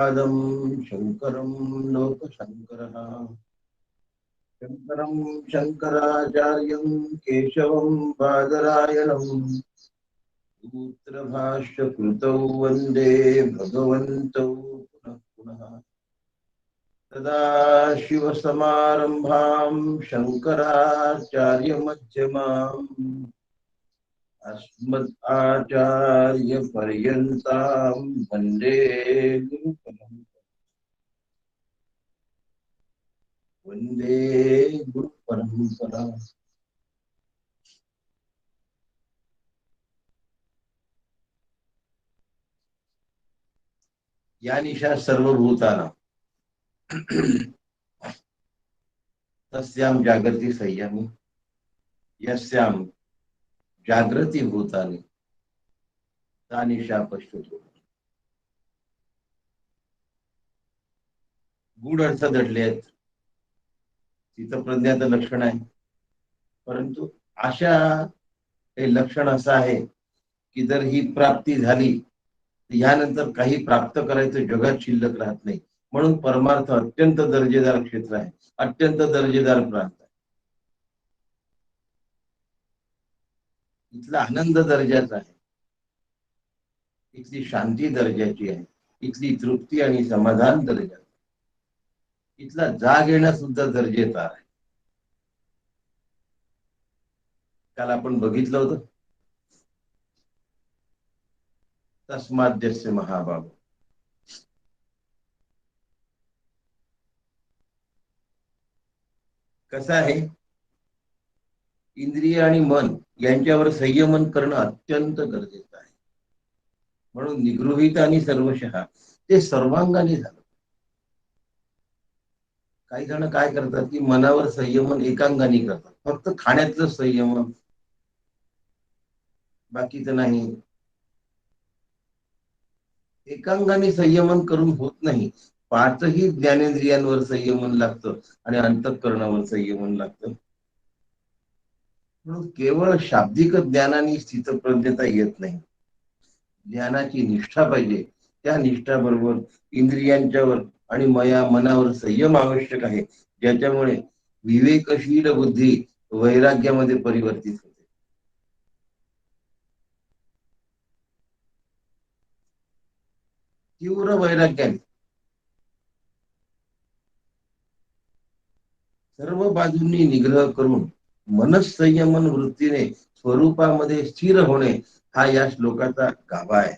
शंकरं लोकशंकरः शंकरं शंकराचार्यं केशवं बादरायणं सूत्रभाष्य कृतौ वन्दे भगवन्तौ पुनः पुनः सदाशिवसमारम्भां शंकराचार्यमध्यमाम् अस्मदाचार्यपर्यन्तां वन्दे गुरुपरम्परां वन्दे गुरुपरम्परां। या निशा सर्वभूतानां तस्यां जागृति संयमी यस्यां जागृती भूतानि सा निशा पश्यतो. गूढ अर्थ दडले आहेत. चित्तप्रज्ञाचं लक्षण आहे, परंतु अशा हे लक्षण असं आहे की जर ही प्राप्ती झाली तर यानंतर काही प्राप्त करायचं जगात शिल्लक राहत नाही. म्हणून परमार्थ अत्यंत दर्जेदार क्षेत्र आहे, अत्यंत दर्जेदार प्रांत आहे. इथला आनंद दर्जाचा आहे, इथली शांती दर्जाची आहे, इथली तृप्ती आणि समाधान दर्जाचं, इथला जाग येणं सुद्धा दर्जेदार आहे. काल आपण बघितलं होतं तस्माद्यस्य महाबाहो. कसं आहे, इंद्रिय आणि मन यांच्यावर संयमन करणं अत्यंत गरजेचं आहे. म्हणून निगृहीत आणि सर्वशः ते सर्वांगाने झालं. काही जण काय करतात की मनावर संयमन एकांगाने करतात, फक्त खाण्यातलं संयमन, बाकीचं नाही. एकांगाने संयमन करून होत नाही. पाचही ज्ञानेंद्रियांवर संयमन लागतं आणि अंतःकरणावर संयमन लागतं. म्हणून केवळ शाब्दिक ज्ञानाने स्थितप्रज्ञता येत नाही. ज्ञानाची निष्ठा पाहिजे. त्या निष्ठाबरोबर इंद्रियांच्यावर आणि मनावर संयम आवश्यक आहे, ज्याच्यामुळे विवेकशील बुद्धी वैराग्यामध्ये परिवर्तित होते. तीव्र वैराग्याने सर्व बाजूंनी निग्रह करून मनसंयमन वृत्तीने स्वरूपामध्ये स्थिर होणे हा या श्लोकाचा गाभा आहे.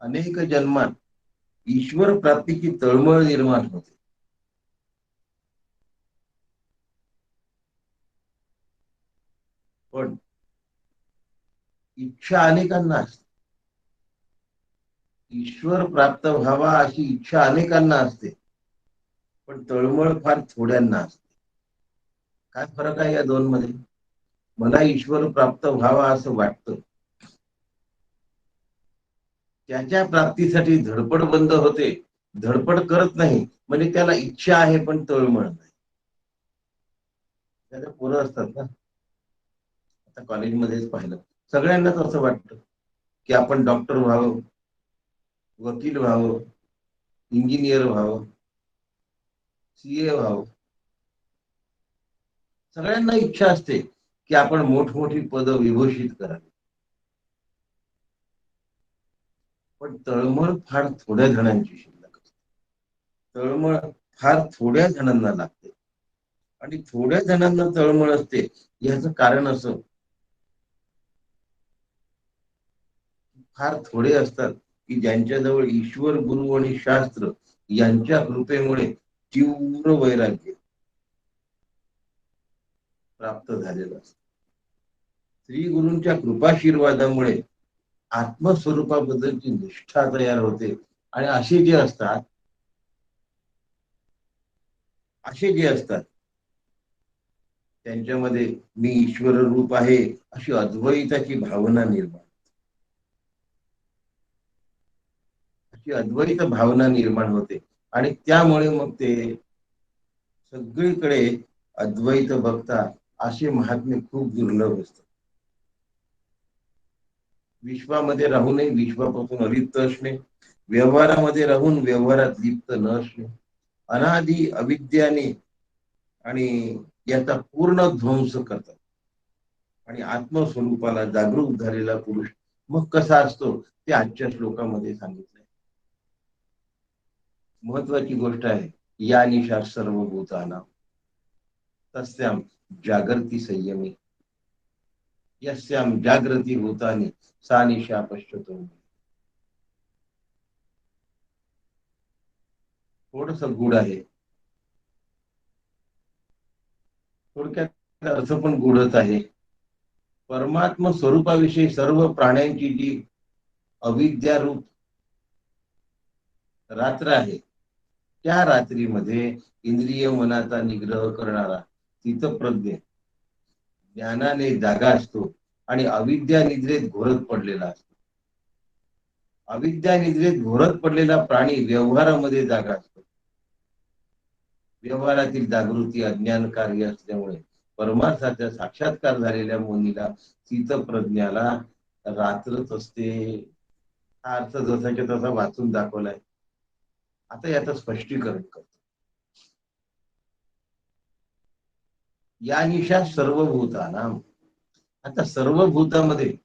अनेक जन्मात ईश्वर प्राप्तीची तळमळ निर्माण होते, पण इच्छा अनेकांना असते. ईश्वर प्राप्त व्हावा अशी इच्छा अनेकांना असते, पण तळमळ फार थोड्यांना असते. काय फरक आहे या दोन मध्ये? मला ईश्वर प्राप्त व्हावा असं वाटतं, त्याच्या प्राप्तीसाठी धडपड बंद होते. धडपड करत नाही म्हणजे त्याला इच्छा आहे पण तळमळ नाही. त्याला पोरं असतात ना, आता कॉलेजमध्येच पाहिलं, सगळ्यांनाच असं वाटतं की आपण डॉक्टर व्हावं, वकील व्हावं, इंजिनियर व्हावं, सीए व्हावं. सगळ्यांना इच्छा असते की आपण मोठमोठी पद विभूषित करावी, पण तळमळ फार थोड्या जणांची शिल्लक असते. तळमळ फार थोड्या जणांना लागते आणि थोड्या जणांना तळमळ असते. याचं कारण असं, फार थोडे असतात की ज्यांच्याजवळ ईश्वर, गुरु आणि शास्त्र यांच्या कृपेमुळे तीव्र वैराग्य प्राप्त झालेलं असतं. श्री गुरूंच्या कृपाशीर्वादामुळे आत्मस्वरूपाबद्दलची निष्ठा तयार होते. आणि असे जे असतात त्यांच्यामध्ये मी ईश्वर रूप आहे अशी अद्वैताची भावना निर्माण, अशी अद्वैत भावना निर्माण होते. आणि त्यामुळे मग ते सगळीकडे अद्वैत बघता असे महात्मे खूप दुर्लभ असतात. विश्वामध्ये राहूनही विश्वापासून अलिप्त असणे, व्यवहारामध्ये राहून व्यवहारात लिप्त न असणे, अनादि अविद्याने आणि याचा पूर्ण ध्वंस करतात. आणि आत्मस्वरूपाला जागरूक झालेला पुरुष मग कसा असतो ते आजच्या श्लोकामध्ये सांगितलंय. महत्वाची गोष्ट आहे, या निशा सर्वभूतानां तस्याम जागृती संयमी, यस्याम जागृती भूतानी सा निशा पश्यतो. थोडस गूढ आहे, थोडक्यात अर्थ पण गूढच आहे. परमात्म स्वरूपाविषयी सर्व प्राण्यांची जी अविद्यारूप रात्र आहे, त्या रात्रीमध्ये इंद्रिय मनाचा निग्रह करणारा चित्तप्रज्ञ ज्ञानाने जागा असतो आणि अविद्या निद्रेत घोरत पडलेला असतो. अविद्या निद्रेत घोरत पडलेला प्राणी व्यवहारामध्ये जागा असतो. व्यवहारातील जागृती अज्ञान कार्य असल्यामुळे परमार्थाचा साक्षात्कार झालेल्या मुनीला चित्तप्रज्ञाला रात्रच असते. हा अर्थ जसाच्या तसा वाचून दाखवलाय. आता याचं स्पष्टीकरण करतो. या निशा सर्वभूतानां, आता सर्व भूतामध्ये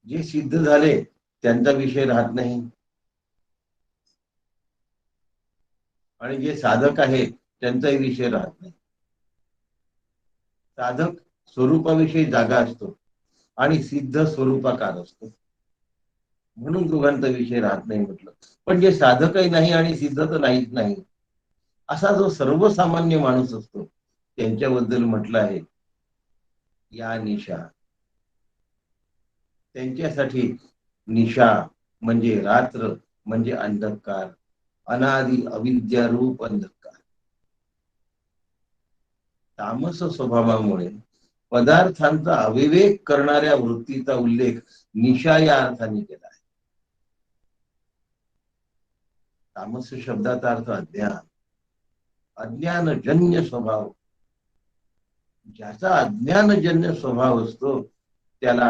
जे सिद्ध झाले त्यांचा विषय राहत नाही, आणि जे साधक आहेत त्यांचाही विषय राहत नाही. साधक स्वरूपाविषयी जागा असतो आणि सिद्ध स्वरूपाकार असतो, म्हणून दोघांचा विषय राहत नाही म्हटलं. पण जे साधकही नाही आणि सिद्ध तर नाहीच नाही, असा जो सर्वसामान्य माणूस असतो त्यांच्याबद्दल म्हटलं आहे या निशा. त्यांच्यासाठी निशा म्हणजे रात्र, म्हणजे अंधकार, अनादि अविद्यारूप अंधकार. तामस स्वभावामुळे पदार्थांचा अविवेक करणाऱ्या वृत्तीचा उल्लेख निशा या अर्थाने केला आहे. तामस शब्दाचा अर्थ अज्ञान, अज्ञानजन्य स्वभाव. ज्याचा अज्ञानजन्य स्वभाव असतो त्याला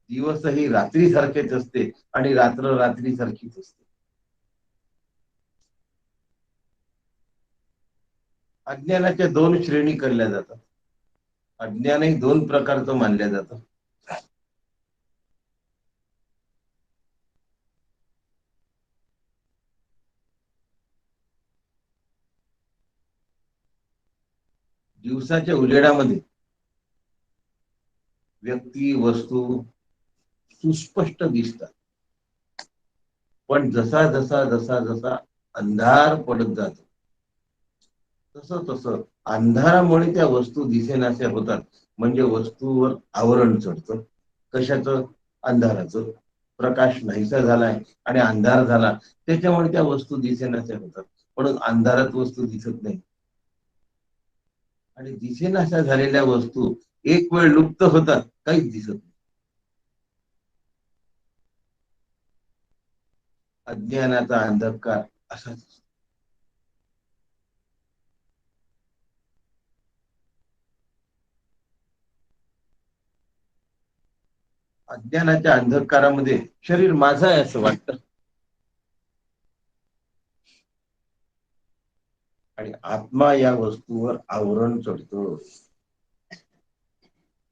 दिवसही रात्री सारखेच असते आणि रात्र रात्री सारखीच असते. अज्ञानाच्या दोन श्रेणी केल्या जातात. अज्ञानही दोन प्रकारचं मानलं जातं. दिवसाच्या उजेडामध्ये व्यक्ती वस्तू सुस्पष्ट दिसतात, पण जसा जसा जसा जसा अंधार पडत जातो तसं तसं अंधारामुळे त्या वस्तू दिसेनाशा होतात. म्हणजे वस्तूवर आवरण चढतं. कशाचं? अंधाराचं. प्रकाश नाहीसा झालाय आणि अंधार झाला, त्याच्यामुळे त्या वस्तू दिसेनाशा होतात. म्हणून अंधारात वस्तू दिसत नाही, आणि दिसेनाशा झालेल्या वस्तू एक वेळ लुप्त होतात, काहीच दिसत नाही. अज्ञानाचा अंधकार असाच. अज्ञानाच्या अंधकारामध्ये शरीर माझं आहे असं वाटतं, आणि आत्मा या वस्तूवर आवरण चढतो.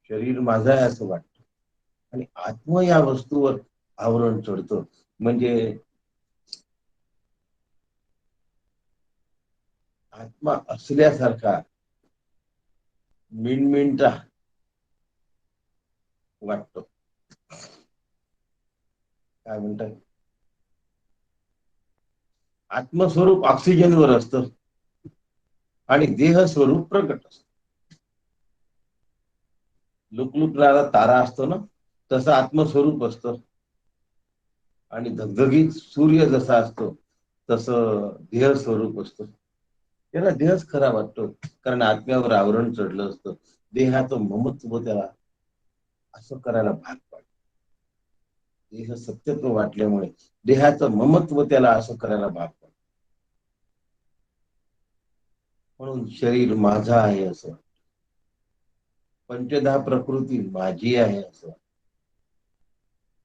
शरीर माझं आहे असं वाटतं आणि आत्मा या वस्तूवर आवरण चढतो. म्हणजे आत्मा असल्यासारखा मिणमिणता वाटतो. काय म्हणतात, आत्मस्वरूप ऑक्सिजनवर असतं आणि देह स्वरूप प्रकट असतं. लुकलुकणारा तारा असतो ना, तसं आत्मस्वरूप असतं. आणि धगधगीत सूर्य जसा असतो तसं देह स्वरूप असतं. त्याला देहच खरा वाटतो, कारण आत्म्यावर आवरण चढलं असतं. देहाचं ममत्व त्याला असं करायला भाग पाडतं. देह सत्यत्व वाटल्यामुळे देहाचं ममत्व त्याला असं करायला भाग पडतं. म्हणून शरीर माझा आहे असं, पंचदहा प्रकृती माझी आहे असं,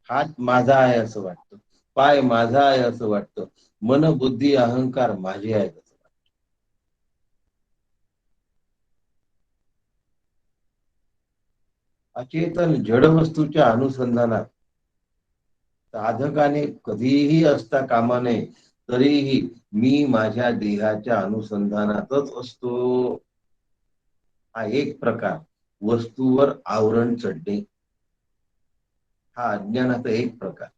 हात माझा आहे असं वाटतं, पाय माझा आहे असं वाटतं, मन बुद्धी अहंकार माझे आहेत असं वाटतं. अचेतन जड वस्तूच्या अनुसंधानात साधकाने कधीही असता कामा नये, तरीही मी माझ्या देहाच्या अनुसंधानातच असतो. हा एक प्रकार वस्तूवर आवरण चढणे, हा अज्ञानाचा एक प्रकार.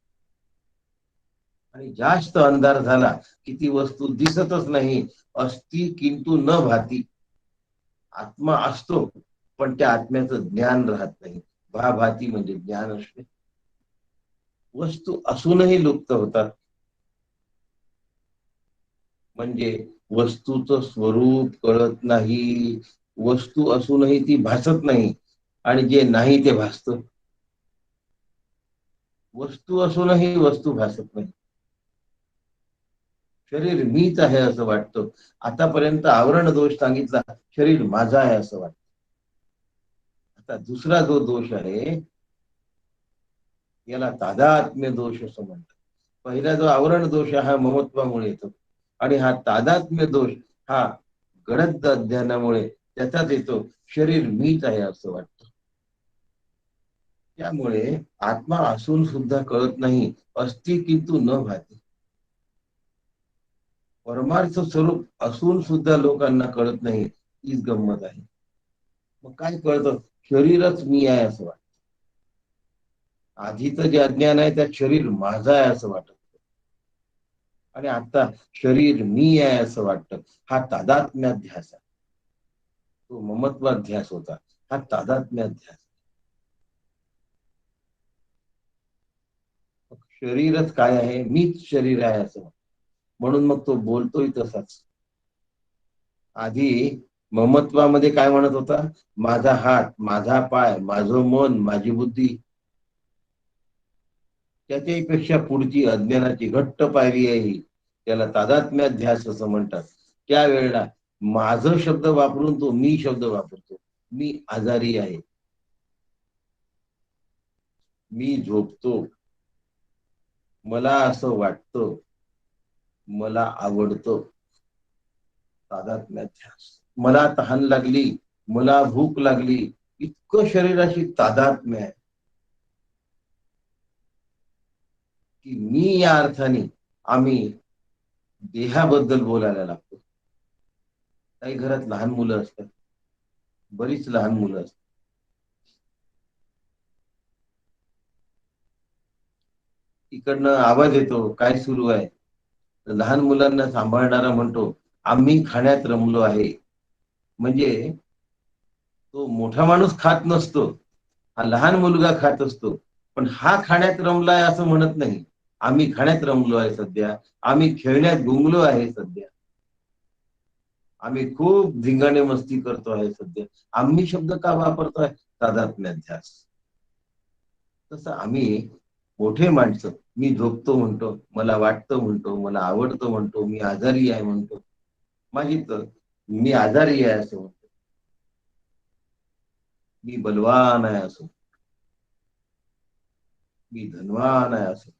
आणि जास्त अंधार झाला की ती वस्तू दिसतच नाही, असती किंतु न भाती. आत्मा असतो पण त्या आत्म्याचं ज्ञान राहत नाही. भाभाती म्हणजे ज्ञान असते. वस्तू असूनही लुप्त होतात, म्हणजे वस्तूचं स्वरूप कळत नाही. वस्तू असूनही ती भासत नाही, आणि जे नाही ते भासत. वस्तू असूनही वस्तू भासत नाही. शरीर मीच आहे असं वाटतं. आतापर्यंत आवरण दोष सांगितला, शरीर माझा आहे असं वाटतं. आता दुसरा जो दोष आहे याला तादात्म्य दोष असं म्हणतात. पहिला जो आवरण दोष हा ममत्वामुळे येतो, आणि हा तादात्म्य दोष हा गडद अज्ञानामुळे त्याचाच येतो. शरीर मीच आहे असं वाटतं. त्यामुळे आत्मा असून सुद्धा कळत नाही, अस्ति किंतु न भाती. परमार्थ स्वरूप असून सुद्धा लोकांना कळत नाही, हीच गंमत आहे. मग काय कळतं? शरीरच मी आहे असं वाटतं. आधीचं जे अज्ञान आहे त्यात शरीर माझं आहे असं वाटत, आणि आता शरीर मी आहे असं वाटतं. हा तादात्म्याध्यास आहे. तो ममत्वाध्यास होता, हा तादात्म्याध्यास. शरीरच काय आहे? मीच शरीर आहे असं, म्हणून मग तो बोलतोय तसाच. आधी ममत्वामध्ये काय म्हणत होता? माझा हात, माझा पाय, माझं मन, माझी बुद्धी. त्याच्याही पेक्षा पुढची अज्ञानाची घट्ट पायरी आहे ही, त्याला तादात्म्याध्यास असं म्हणतात. त्यावेळेला माझं शब्द वापरून तो मी शब्द वापरतो. मी आजारी आहे, मी झोपतो, मला असं वाटतं, मला आवडतं. तादात्म्याध्यास. मला तहान लागली, मला भूक लागली, इतकं शरीराशी तादात्म्य आहे की मी या अर्थाने आम्ही देहाबद्दल बोलायला लागतो. काही घरात लहान मुलं असतात, बरीच लहान मुलं असतात. इकडनं आवाज येतो, काय सुरू आहे? तर लहान मुलांना सांभाळणारा म्हणतो, आम्ही खाण्यात रमलो आहे. म्हणजे तो मोठा माणूस खात नसतो, हा लहान मुलगा खात असतो. पण हा खाण्यात रमलाय असं म्हणत नाही. आम्ही खाण्यात रमलो आहे सध्या, आम्ही खेळण्यात गुंगलो आहे सध्या, आम्ही खूप धिंगाणे मस्ती करतो आहे सध्या. आम्ही शब्द का वापरतोय? तादात्म्याध्यास. तसं आम्ही मोठे माणसं, मी झोपतो म्हणतो, मला वाटतं म्हणतो, मला आवडतं म्हणतो, मी आजारी आहे म्हणतो. माझी तर मी आजारी आहे असं म्हणतो, मी बलवान आहे असं, मी धनवान आहे असं.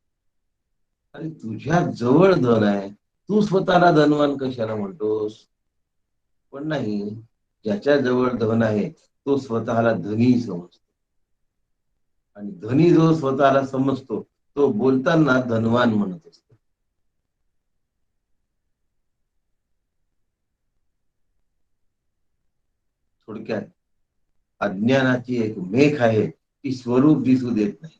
आणि तुझ्या जवळ धन आहे, तू स्वतःला धनवान कशाला म्हणतोस? पण नाही, ज्याच्या जवळ धन आहे तो स्वतःला धनी समजतो, आणि धनी जो स्वतःला समजतो तो बोलताना धनवान म्हणत असतो. थोडक्यात अज्ञानाची एक मेख आहे, ती स्वरूप दिसू देत नाही.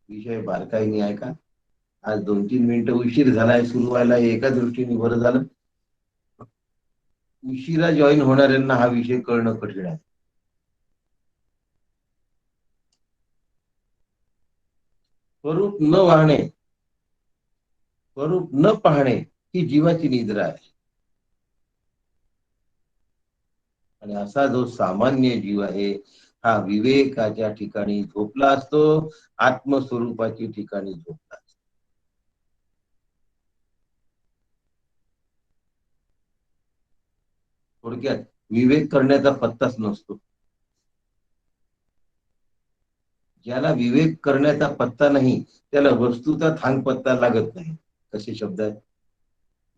विषय बारकाईने ऐका. आज 2-3 मिनिटं उशीर झालाय सुरू व्हायला, एका दृष्टीने बरं झालं. उशिरा जॉईन होणाऱ्यांना हा विषय कळणं कठीण आहे. स्वरूप न वाहणे, स्वरूप न पाहणे ही जीवाची निद्रा आहे. आणि असा जो सामान्य जीव आहे, हा विवेकाच्या ठिकाणी झोपला असतो, आत्मस्वरूपाची ठिकाणी झोपला असतो. थोडक्यात विवेक करण्याचा पत्ताच नसतो. ज्याला विवेक करण्याचा पत्ता नाही त्याला वस्तूचा थांग पत्ता लागत नाही. कसे शब्द आहेत?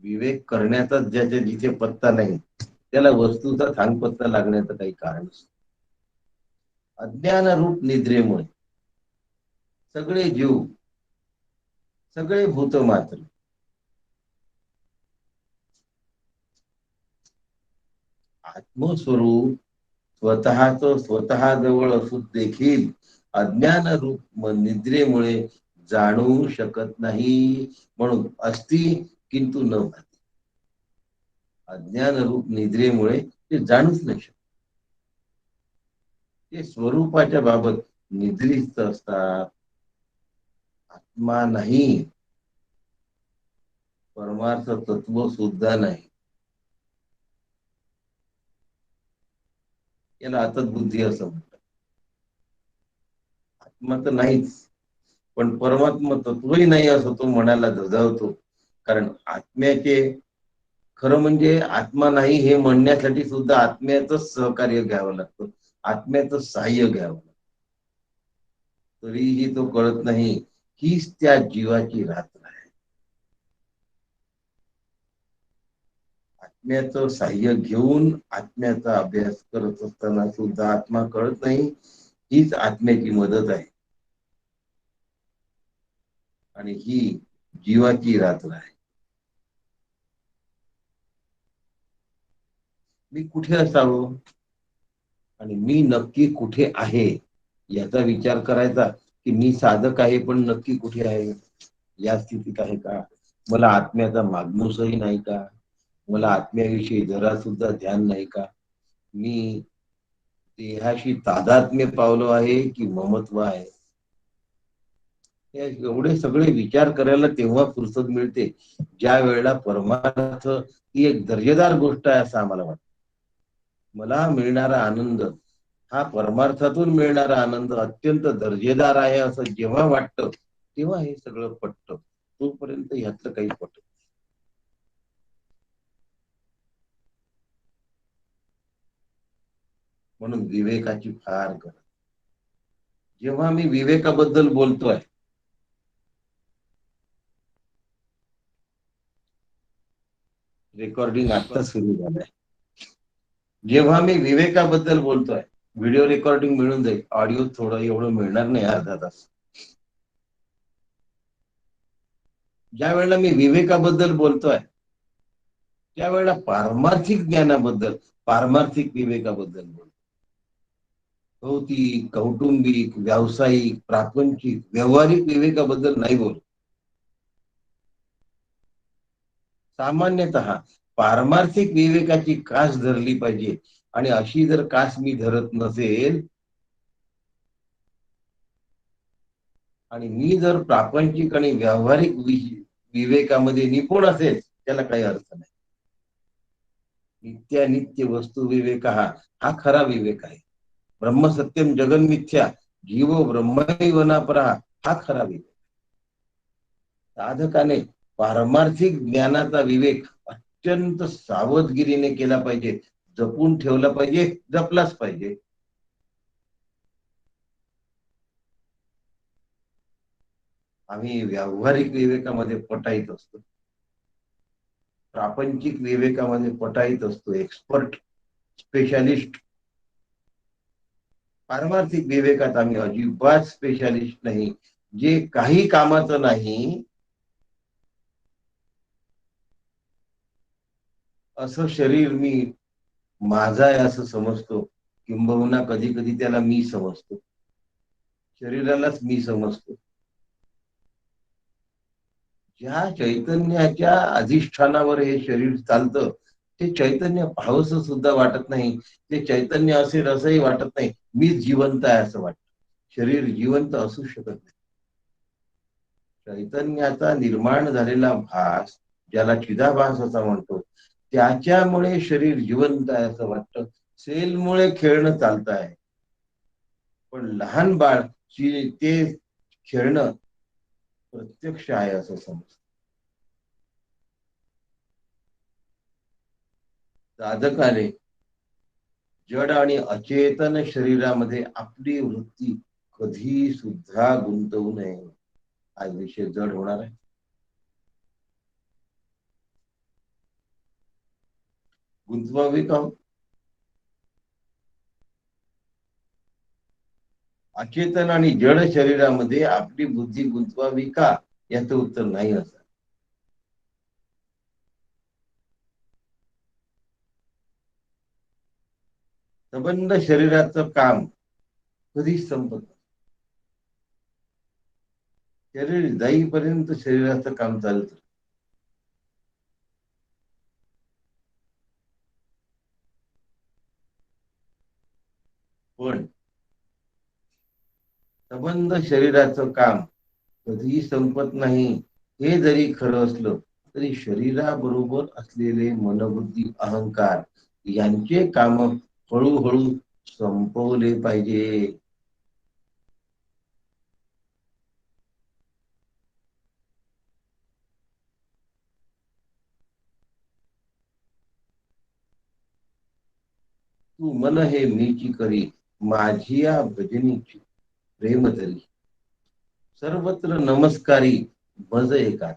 विवेक करण्याचा ज्याच्या जिथे पत्ता नाही त्याला वस्तूचा थांग पत्ता लागण्याचं काही कारण नसतं. अज्ञान रूप निद्रेमुळे सगळे जीव, सगळे भूत मात्र आत्मस्वरूप स्वतःच स्वतः जवळ असून देखील अज्ञान रूप निद्रेमुळे जाणू शकत नाही. म्हणून असती किंतु न भाती. अज्ञान रूप निद्रेमुळे ते जाणूच नाही शकत. ते स्वरूपाच्या बाबत निद्रिस्त असतात. आत्मा नाही, परमार्थ तत्व सुद्धा नाही. याला आतत बुद्धी असं म्हणतात. आत्मा तर नाहीच, पण परमात्मा तत्वही नाही असं तो म्हणायला धजावतो. कारण आत्म्याचे खरं म्हणजे आत्मा नाही हे म्हणण्यासाठी सुद्धा आत्म्याचं सहकार्य घ्यावं लागतं, आत्म्याचं सहाय्य घ्यावं लागतं. तरीही तो कळत नाही. हीच त्या जीवाची रात्र आहे. आत्म्याचं सहाय्य घेऊन आत्म्याचा अभ्यास करत असताना सुद्धा आत्मा कळत नाही. हीच आत्म्याची मदत आहे आणि ही जीवाची रात्र आहे. मी कुठे असावं आणि मी नक्की कुठे आहे याचा विचार करायचा, की मी साधक आहे पण नक्की कुठे आहे? या स्थितीत आहे का? मला आत्म्याचा मागमूसही नाही का? मला आत्म्याविषयी जरा सुद्धा ध्यान नाही का? मी देहाशी तादात्म्य पावलो आहे की ममत्व आहे? हे एवढे सगळे विचार करायला तेव्हा फुरसत मिळते ज्या वेळेला परमार्थ ही एक दर्जेदार गोष्ट आहे असं आम्हाला वाटतं. मला मिळणारा आनंद हा परमार्थातून मिळणारा आनंद अत्यंत दर्जेदार आहे असं जेव्हा वाटतं तेव्हा हे सगळं पटतं. तोपर्यंत ह्यातलं काही पटत. म्हणून विवेकाची फार गरज. जेव्हा मी विवेकाबद्दल बोलतोय, रेकॉर्डिंग आता सुरू झालंय, जेव्हा मी विवेकाबद्दल बोलतोय, व्हिडिओ रेकॉर्डिंग मिळून जाईल, ऑडिओ थोडं एवढं मिळणार नाही, अर्धा तास. ज्या वेळेला मी विवेकाबद्दल बोलतोय त्यावेळेला पारमार्थिक ज्ञानाबद्दल, पारमार्थिक विवेकाबद्दल बोलतो. भौतिक, कौटुंबिक, व्यावसायिक, प्रापंचिक, व्यावहारिक विवेकाबद्दल नाही बोलत. सामान्यतः पारमार्थिक विवेकाची कास धरली पाहिजे आणि अशी जर कास मी धरत नसेल आणि मी जर प्रापंचिक आणि व्यावहारिक विवेकामध्ये निपुण असेल त्याला काही अर्थ नाही. नित्यानित्य वस्तू विवेक हा खरा विवेक आहे. ब्रह्मसत्यम जगन मिथ्या जीवो ब्रह्मैव परा हा खरा विवेक. साधकाने पारमार्थिक ज्ञानाचा विवेक अत्यंत सावधगिरीने केला पाहिजे, जपून ठेवला पाहिजे, जपलाच पाहिजे. आम्ही व्यावहारिक विवेकामध्ये पटाईत असतो, प्रापंचिक विवेकामध्ये पटाईत असतो, एक्सपर्ट, स्पेशालिस्ट. पारमार्थिक विवेकात आम्ही अजिबात स्पेशालिस्ट नाही. जे काही कामाचं नाही असं शरीर मी माझा आहे असं समजतो, किंबहुना कधी कधी त्याला मी समजतो, शरीरालाच मी समजतो. ज्या चैतन्याच्या अधिष्ठानावर हे शरीर चालतं ते चैतन्य पाहवस सुद्धा वाटत नाही. ते चैतन्य असेल असंही वाटत नाही. मीच जिवंत आहे असं वाटत. शरीर जिवंत असू शकत नाही. चैतन्याचा निर्माण झालेला भास, ज्याला चिदाभास असं म्हणतो, त्याच्यामुळे शरीर जिवंत आहे असं वाटतं. सेलमुळे खेळणं चालत आहे, पण लहान बाळ ते खेळणं प्रत्यक्ष आहे असं समजतं. साधकाने जड आणि अचेतन शरीरामध्ये आपली वृत्ती कधी सुद्धा गुंतवू नये. हा विषय जड होणार आहे. गुंतवावी का हो? अचेतन आणि जड शरीरामध्ये आपली बुद्धी गुंतवावी का, याचं उत्तर नाही असं. संबंध शरीराचं काम कधीच संपत नाही. शरीर जाईपर्यंत शरीराचं काम चालत. पण संबंध शरीराचं काम कधीही संपत नाही, हे जरी खरं असलं तरी शरीराबरोबर असलेले मनबुद्धी अहंकार यांचे काम हळूहळू संपवले पाहिजे. तू मन हे मीची करी, माझी या भजनीची प्रेम धरी, सर्वत्र नमस्कारी भज एकात.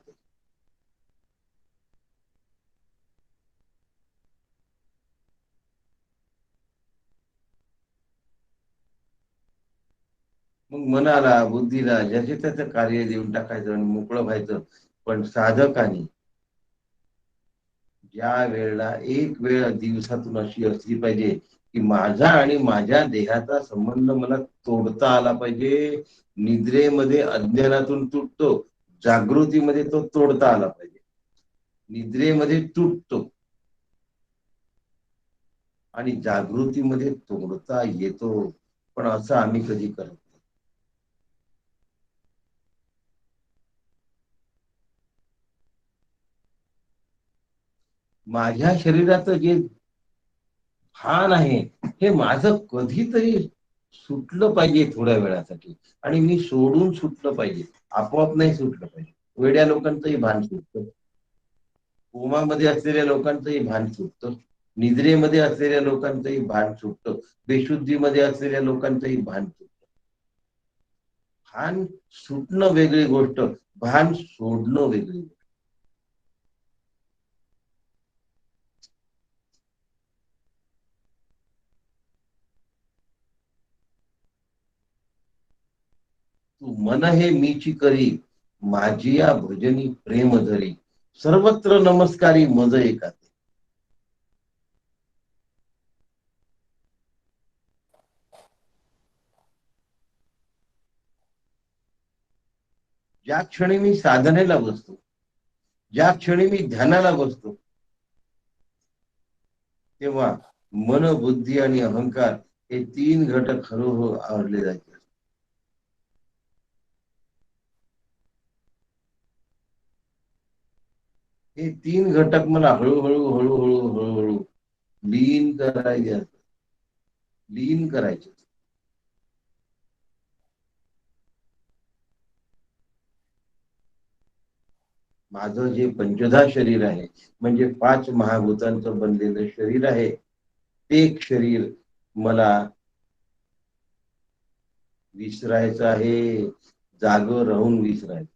मग मनाला बुद्धीला ज्याचे त्याचं कार्य देऊन टाकायचं आणि मोकळं व्हायचं. पण साधकाने ज्या वेळेला एक वेळ दिवसातून अशी असली पाहिजे की माझा आणि माझ्या देहाचा संबंध मला तोडता आला पाहिजे. निद्रेमध्ये अज्ञानातून तुटतो, जागृतीमध्ये तो तोडता आला पाहिजे. निद्रेमध्ये तुटतो आणि जागृतीमध्ये तोडता येतो. पण असं आम्ही कधी करत नाही. माझ्या शरीराचं जे भान आहे हे माझं कधीतरी सुटलं पाहिजे थोड्या वेळासाठी, आणि मी सोडून सुटलं पाहिजे. आपोआप नाही सुटलं पाहिजे. वेड्या लोकांचंही भान सुटतं, कोमामध्ये असलेल्या लोकांचंही भान सुटतं, निद्रेमध्ये असलेल्या लोकांचंही भान सुटतं, बेशुद्धीमध्ये असलेल्या लोकांचंही भान सुटतं. भान सुटणं वेगळी गोष्ट, भान सोडणं वेगळी गोष्ट. तू मन हे मीची करी, माझी या भजनी प्रेम धरी, सर्वत्र नमस्कारी मज एका. ज्या क्षणी मी साधनेला बसतो, ज्या क्षणी मी ध्यानाला बसतो, तेव्हा मन बुद्धी आणि अहंकार हे तीन घटक हळूहळू आवरले जायचे. हे तीन घटक मला हळूहळू हळूहळू हळूहळू लीन करायचे असतात, लीन करायचे. माझं जे पंचधा शरीर आहे, म्हणजे पाच महाभूतांचं बनलेलं शरीर आहे, ते एक शरीर मला विसरायचं आहे, जाग राहून विसरायचं.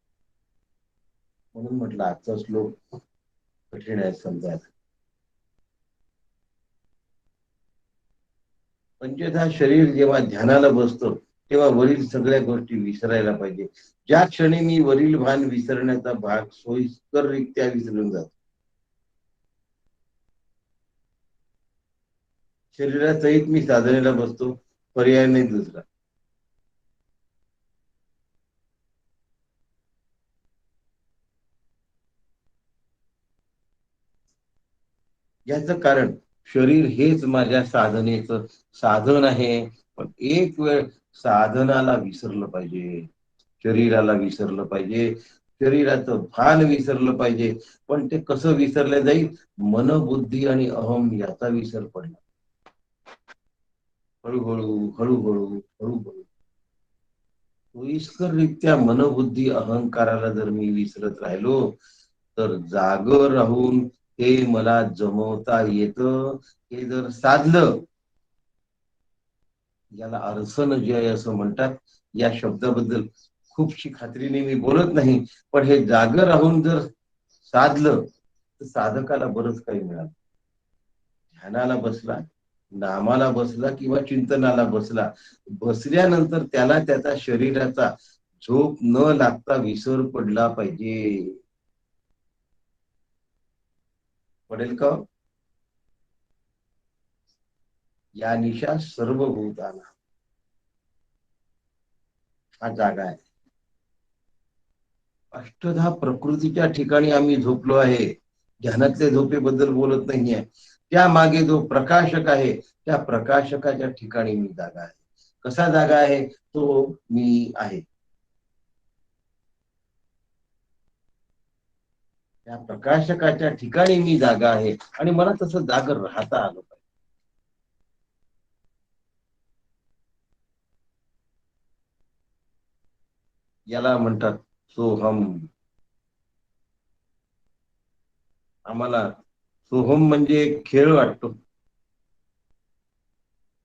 म्हणून म्हटलं आजचा श्लोक कठीण आहे समजायला. पंचधा शरीर जेव्हा ध्यानाला बसतो तेव्हा वरील सगळ्या गोष्टी विसरायला पाहिजे. ज्या क्षणी मी वरील भान विसरण्याचा भाग सोयीस्कररित्या विसरून जातो, शरीरासहित मी साधनेला बसतो, पर्याय नाही दुसरा. याचं कारण शरीर हेच माझ्या साधनेचं साधन आहे. पण एक वेळ साधनाला विसरलं पाहिजे, शरीराला विसरलं पाहिजे, शरीराचं भान विसरलं पाहिजे. पण ते कसं विसरलं जाईल? मन बुद्धी आणि अहम याचा विसर पडला. हळूहळू हळूहळू हळूहळू सोयीस्कररित्या मनबुद्धी अहंकाराला जर मी विसरत राहिलो, तर जाग राहून हे मला जमवता येतं, हे जर साधलं, याला अर्सन जय असं म्हणतात. या शब्दाबद्दल खूपशी खात्रीने मी बोलत नाही, पण हे जागर राहून जर साधलं तर साधकाला बरंच काही मिळालं. ध्यानाला बसला, नामाला बसला किंवा चिंतनाला बसला, बसल्यानंतर त्याला त्याचा शरीराचा झोप न लागता विसर पडला पाहिजे. पडेल का? या निशा सर्वभूताना हा जागा आहे. अष्टधा प्रकृतीच्या ठिकाणी आम्ही झोपलो आहे. ध्यानातल्या झोपेबद्दल बोलत नाहीये. त्या मागे जो प्रकाशक आहे, त्या प्रकाशकाच्या ठिकाणी मी जागा आहे. कसा जागा आहे? तो मी आहे. त्या प्रकाशकाच्या ठिकाणी मी जागा आहे आणि मला तसं जागर राहता आलं पाहिजे. याला म्हणतात सोहम. आम्हाला सोहम म्हणजे एक खेळ वाटतो.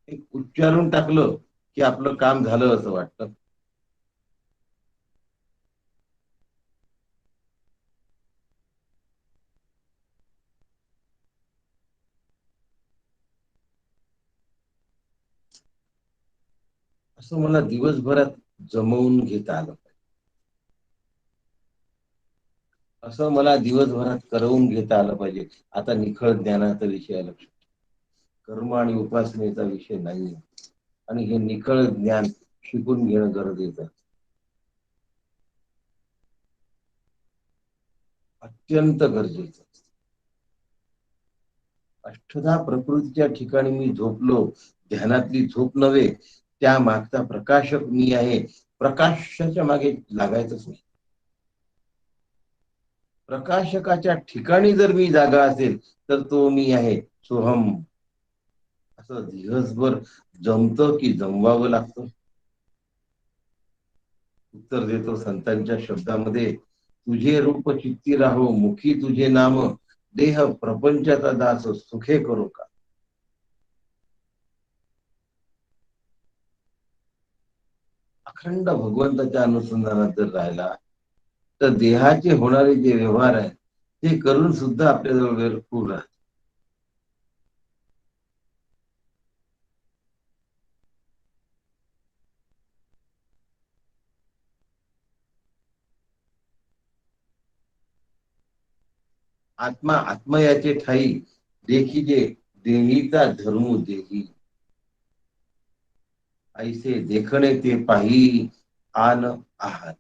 एक उच्चारून टाकलं की आपलं काम झालं असं वाटतं. असं मला दिवसभरात जमवून घेता आलं. असं मला दिवसभरात करवून घेता आलं पाहिजे. आता निखळ ज्ञानाचा विषय आला, कर्म आणि उपासनेचा विषय नाही. आणि हे निखळ ज्ञान शिकून घेणं गरजेचं, अत्यंत गरजेचं. अष्टधा प्रकृतीच्या ठिकाणी मी झोपलो, ध्यानातली झोप नव्हे, त्या मागचा प्रकाशक मी आहे. प्रकाशाच्या मागे लागायचंच नाही. प्रकाशकाच्या ठिकाणी जर मी जागा असेल तर तो मी आहे सोहम. असं दिवसभर जमतं की जमवावं लागतं? उत्तर देतो संतांच्या शब्दामध्ये, तुझे रूप चित्ती राहो मुखी तुझे नाम, देह प्रपंचाचा दास सुखे करो का. अखंड भगवंताच्या अनुसंधानात जर राहिला तर देहाचे होणारे जे व्यवहार आहेत ते करून सुद्धा आपल्याजवळ वेळ खूप राहतो. आत्मा आत्मयाचे ठाई देखीजे, देहीचा धर्म देही, ऐसे देखणे ते पाही आन आहात.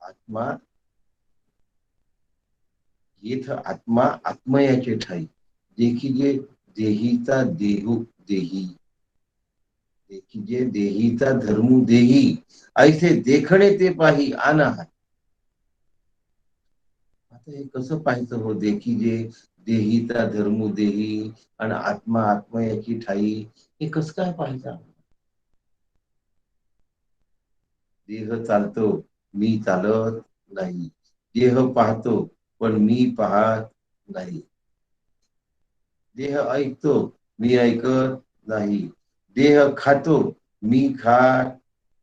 आत्मा येथ आत्मा आत्मयाचे ठाई देखीजे, देहीचा देहू देही, देखीजे देहीचा धर्म देही, ऐसे देखणे ते पाही आन आहात. आता हे कसं पाहायचं हो? देखीजे देहीचा धर्म देही आणि आत्मा आत्मयाची ठाई, हे कसं काय पाहायचं? देह चालतो, मी चालत नाही. देह पाहतो, पण मी पाहत नाही. देह ऐकतो, मी ऐकत नाही. देह खातो, मी खात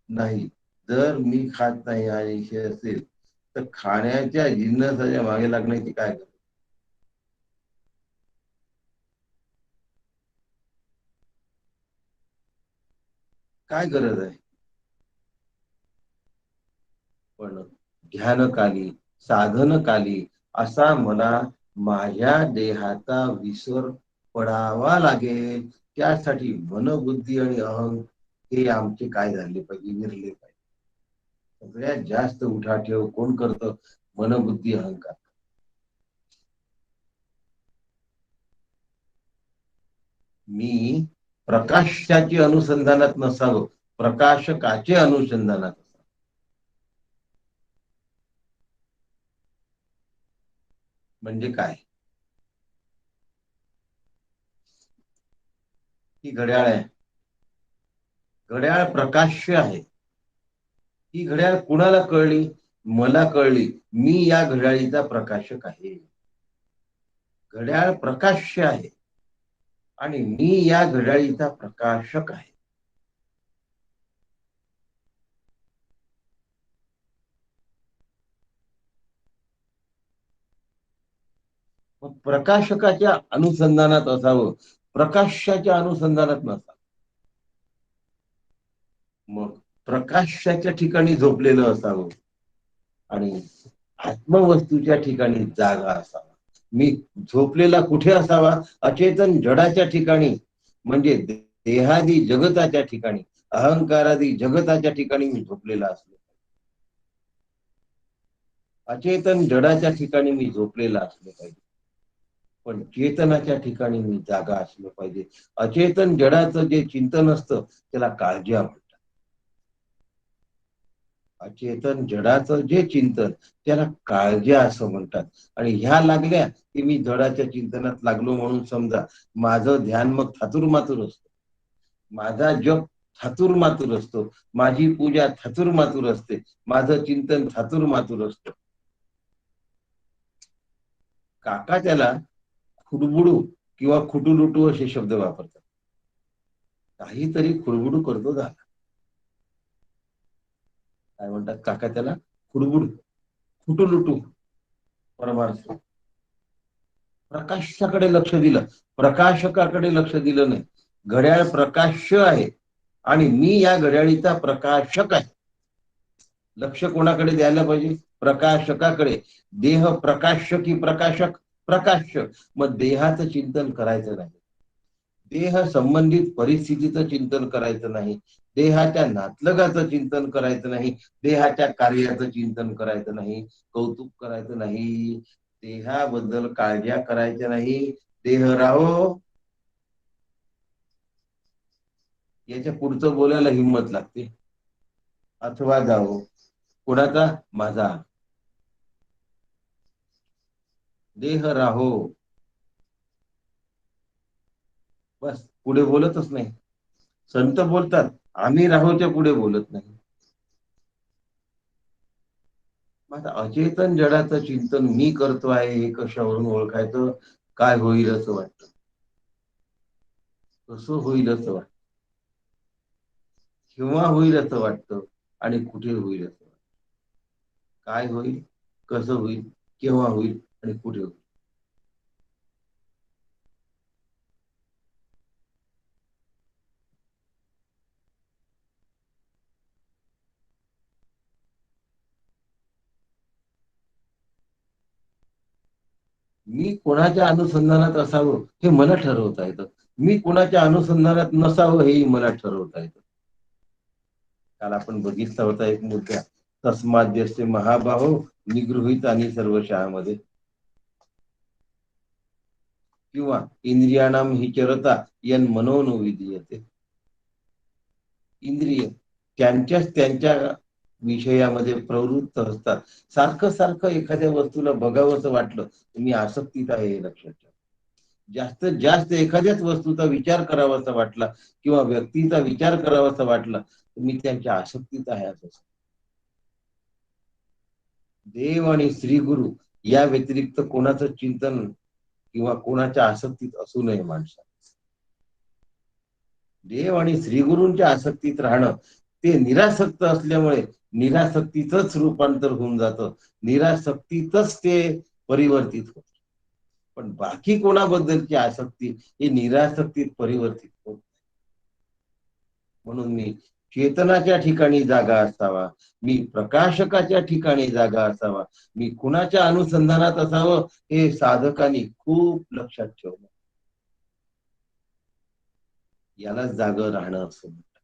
नाही. जर मी खात नाही आणि हे असेल तर खाण्याच्या जिन्नसाच्या मागे लागण्याची काय गरज? काय गरज आहे? पण ध्यानकाली, साधनकाली असा मला माझ्या देहाचा विसर पडावा लागेल. त्यासाठी मन, बुद्धी आणि अहंग हे आमचे काय झाले पाहिजे? विरले पाहिजे. सगळ्यात जास्त उठाठेव कोण करतं? मनबुद्धी अहंकार. मी प्रकाशाचे अनुसंधानात नसावं, प्रकाशकाचे अनुसंधानात असावं. म्हणजे काय? ही घड्याळ आहे, घड्याळ प्रकाश्य आहे. ही घड्याळ कुणाला कळली? मला कळली, मी या घड्याळीचा प्रकाशक आहे. घड्याळ प्रकाश्य आहे आणि मी या घड्याळीचा प्रकाशक आहे. मग प्रकाशकाच्या अनुसंधानात असावं, प्रकाशाच्या अनुसंधानात नसावं. मग प्रकाशाच्या ठिकाणी झोपलेलं असावं आणि आत्मवस्तूच्या ठिकाणी जागा असावा. मी झोपलेला कुठे असावा? अचेतन जडाच्या ठिकाणी, म्हणजे देहादी जगताच्या ठिकाणी, अहंकारादी जगताच्या ठिकाणी मी झोपलेला असलो. अचेतन जडाच्या ठिकाणी मी झोपलेला असलो पाहिजे, पण चेतनाच्या ठिकाणी मी जागा असलो पाहिजे. अचेतन जडाचं जे चिंतन असतं त्याला काळज्या म्हणतात. अचेतन जडाचं जे चिंतन त्याला काळज्या असं म्हणतात. आणि ह्या लागल्या की मी जडाच्या चिंतनात लागलो म्हणून समजा. माझं ध्यान मग थातुरमातुर असतं, माझा जप थातुरमातुर असतो, माझी पूजा थातुरमातुर असते, माझं चिंतन थातुरमातुर असतं. काका त्याला खुडबुडू किंवा खुटुलुटू असे शब्द वापरतात. काहीतरी खुडबुडू करतो झाला. काय म्हणतात काका त्याला? खुडबुड, खुटुलुटू. परमार्थ प्रकाशाकडे लक्ष दिलं, प्रकाशकाकडे लक्ष दिलं नाही. घड्याळ प्रकाश्य आहे आणि मी या घड्याळीचा प्रकाशक आहे. लक्ष कोणाकडे द्यायला पाहिजे? प्रकाशकाकडे. देह प्रकाश्य की प्रकाशक? प्रकाश्य. मग देहाचं चिंतन करायचं नाही, देह संबंधित परिस्थितीचं चिंतन करायचं नाही, देहाच्या नातलगाचं चिंतन करायचं नाही, देहाच्या कार्याचं चिंतन करायचं नाही, कौतुक करायचं नाही, देहाबद्दल काळज्या करायच्या नाही. देह राहो, याच्या पुढचं बोलायला हिंमत लागते. अथवा जाओ, कोणाचा? माझा. देह राहो, बस, पुढे बोलतच नाही. संत बोलतात, आम्ही राहोच्या पुढे बोलत नाही. आता अचेतन जडाचं चिंतन मी करतो आहे हे कशावरून ओळखायचं? काय होईल असं वाटतं, कसं होईल असं वाटतं, केव्हा होईल असं वाटतं आणि कुठे होईल असं वाटतं. काय होईल, कसं होईल, केव्हा होईल आणि कुठे होईल. मी कोणाच्या अनुसंधानात असावं हे मला ठरवता येतं, मी कोणाच्या अनुसंधानात नसावं हेही मला ठरवता येतं. काल आपण बघितला होता एक मुद्दा, तस्माद्यस्य महाबाहो निगृहीत आणि सर्व शाळामध्ये. किंवा इंद्रियाणाम ही चरता यन मनोनो विधीयते. इंद्रिय त्यांच्याच त्यांच्या विषयामध्ये प्रवृत्त असतात. सारखं सारखं एखाद्या वस्तूला बघावंसं वाटलं तर मी आसक्तीत आहे हे लक्षात ठेवा. जास्तीत जास्त एखाद्याच वस्तूचा विचार करावासा वाटला किंवा व्यक्तीचा विचार करावासा वाटला तर मी त्यांच्या आसक्तीत आहे असं. देव आणि श्री गुरु या व्यतिरिक्त कोणाचं चिंतन किंवा कोणाच्या आसक्तीत असू नये माणसा. देव आणि श्रीगुरूंच्या आसक्तीत राहणं ते निरासक्त असल्यामुळे निरासक्तीच रूपांतर होऊन जातं, निरासक्तीतच ते परिवर्तित होत. पण बाकी कोणाबद्दलची आसक्ती ही निरासक्तीत परिवर्तित होत. म्हणून मी चेतनाच्या ठिकाणी जागा असावा, मी प्रकाशकाच्या ठिकाणी जागा असावा, मी कुणाच्या अनुसंधानात असावं हे साधकांनी खूप लक्षात ठेवलं. याला जागं राहणं असं म्हणतात.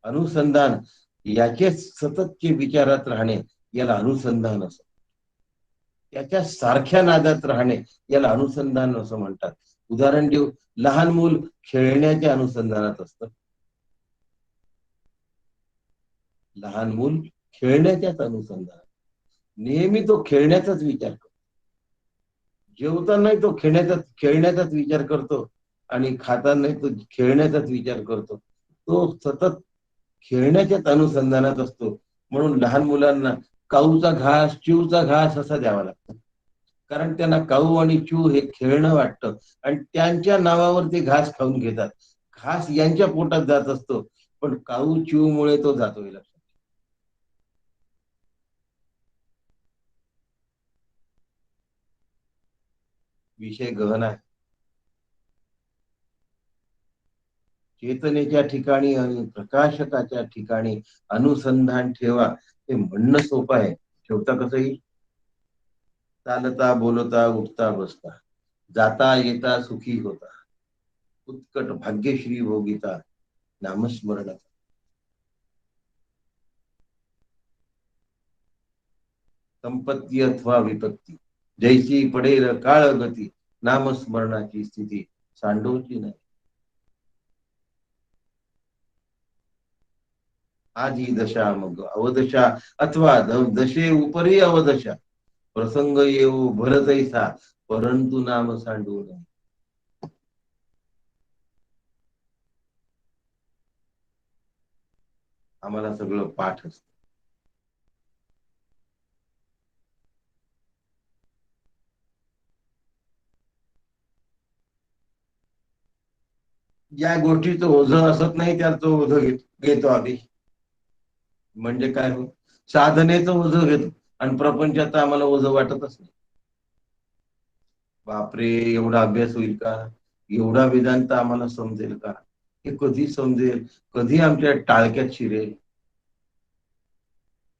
अनुसंधान याचे सततचे विचारात राहणे याला अनुसंधान असं, त्याच्या सारख्या नादात राहणे याला अनुसंधान असं म्हणतात. उदाहरण देऊ, लहान मूल खेळण्याच्या अनुसंधानात असतं. लहान मूल खेळण्याच्याच अनुसंधानात, नेहमी तो खेळण्याचाच विचार करतो. जेवतानाही तो खेळण्याचाच विचार करतो आणि खातानाही तो खेळण्याचाच विचार करतो. तो सतत खेळण्याच्याच अनुसंधानात असतो. म्हणून लहान मुलांना काऊचा घास, चिवचा घास असा द्यावा लागतो. कारण त्यांना काऊ आणि चिव हे खेळणं वाटतं आणि त्यांच्या नावावर ते घास खाऊन घेतात. घास यांच्या पोटात जात असतो, पण काऊ चिवमुळे तो जातोय लक्षात. विषय गहन आहे. चेतनेच्या ठिकाणी आणि प्रकाशकाच्या ठिकाणी अनुसंधान ठेवा, हे म्हणणं सोपं आहे. ठेवता कसं येईल? चालता बोलता उठता बसता, जाता येता सुखी होता, उत्कट भाग्यश्री भोगिता, नामस्मरण. संपत्ती अथवा विपत्ती, जैसी पडेल काळ गती, नामस्मरणाची स्थिती सांडोची नाही. आधी दशा मग अवदशा, अथवा दशे उपरी अवदशा, प्रसंग येऊ भरतैसा, परंतु नाम सांडू नये. आम्हाला सगळं पाठ असत. ज्या गोष्टीचं ओझं असत नाही त्याचं ओझं घेतो आधी. म्हणजे काय हो, साधनेचं ओझं घेतो आणि प्रपंचाचं आम्हाला ओझं वाटतच नाही. बापरे, एवढा अभ्यास होईल का? एवढा वेदांत आम्हाला समजेल का? हे कधी समजेल? कधी आमच्या टाळक्यात शिरेल?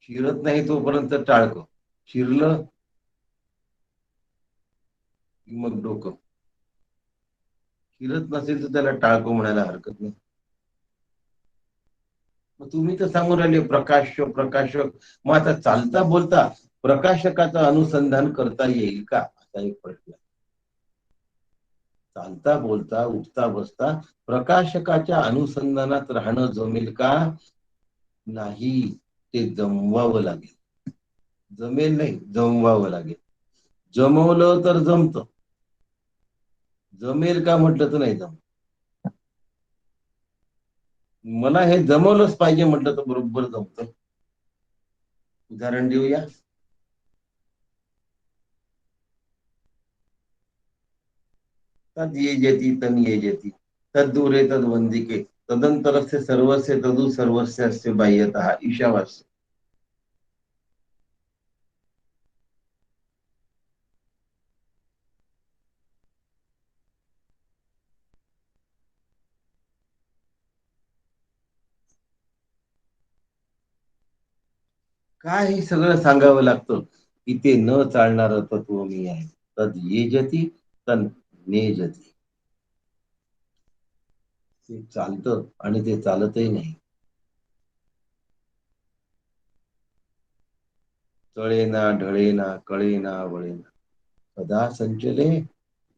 शिरत नाही तोपर्यंत टाळकं, शिरलं की मग डोकं. शिरत नसेल तर त्याला टाळकं म्हणायला हरकत नाही. मग तुम्ही तर सांगून राहिले प्रकाशक प्रकाशक. मग आता चालता बोलता प्रकाशकाचं अनुसंधान करता येईल का, असा एक प्रश्न. चालता बोलता उठता बसता प्रकाशकाच्या अनुसंधानात राहणं जमेल का? नाही, ते जमवावं लागेल. जमेल नाही, जमवावं लागेल. जमवलं तर जमत. जमेल का म्हटलं तर नाही जम. मला हे जमवलंच पाहिजे म्हटलं तर बरोबर जमत. उदाहरण देऊया. तद ये जती तन ये जती, तद्दूरे तद्वंदिके, तदंतरस्य सर्वस्य तदु सर्वस्य बाह्यतः, ईशावास्य. काय हे सगळं सांगावं लागतं की ते न चालणारं तत्व मी आहे. तद ये जती तन ने जती. ते चालतं आणि ते चालतही नाही. तळेना ढळेना कळेना वळेना, सदा संचले